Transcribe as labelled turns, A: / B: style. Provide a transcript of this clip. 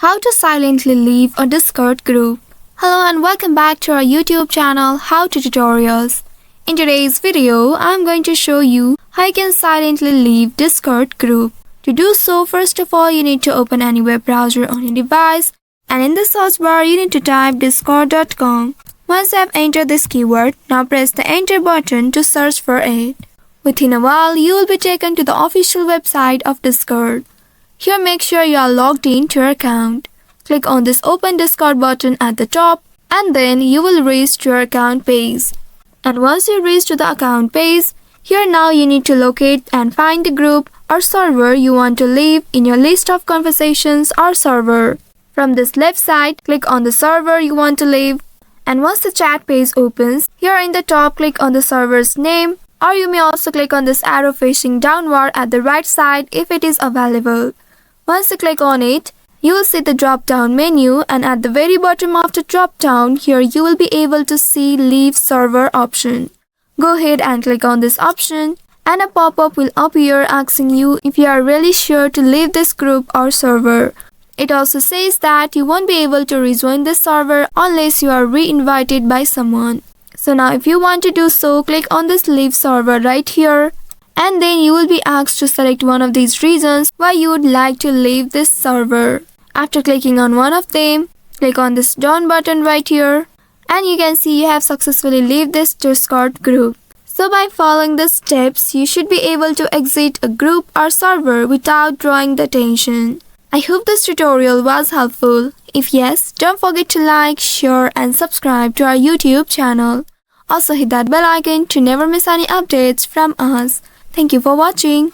A: How to silently leave a Discord group. Hello and welcome back to our YouTube channel How to Tutorials. In today's video, I'm going to show you how you can silently leave Discord group. To do so, first of all, you need to open any web browser on your device, and in the search bar, you need to type discord.com. Once you have entered this keyword, now press the enter button to search for it. Within a while, you will be taken to the official website of Discord. Here, make sure you are logged in to your account. Click on this Open Discord button at the top, and then you will reach to your account page. And once you reach to the account page, here now you need to locate and find the group or server you want to leave in your list of conversations or server. From this left side, click on the server you want to leave, and once the chat page opens, here in the top click on the server's name, or you may also click on this arrow facing downward at the right side if it is available. Once you click on it, you will see the drop-down menu, and at the very bottom of the drop-down, here you will be able to see Leave Server option. Go ahead and click on this option, and a pop-up will appear asking you if you are really sure to leave this group or server. It also says that you won't be able to rejoin this server unless you are re-invited by someone. So now if you want to do so, click on this Leave Server right here, and then you will be asked to select one of these reasons why you would like to leave this server. After clicking on one of them, click on this Done button right here, and you can see you have successfully left this Discord group. So by following the steps, you should be able to exit a group or server without drawing the attention. I hope this tutorial was helpful. If yes, don't forget to like, share and subscribe to our YouTube channel. Also hit that bell icon to never miss any updates from us. Thank you for watching.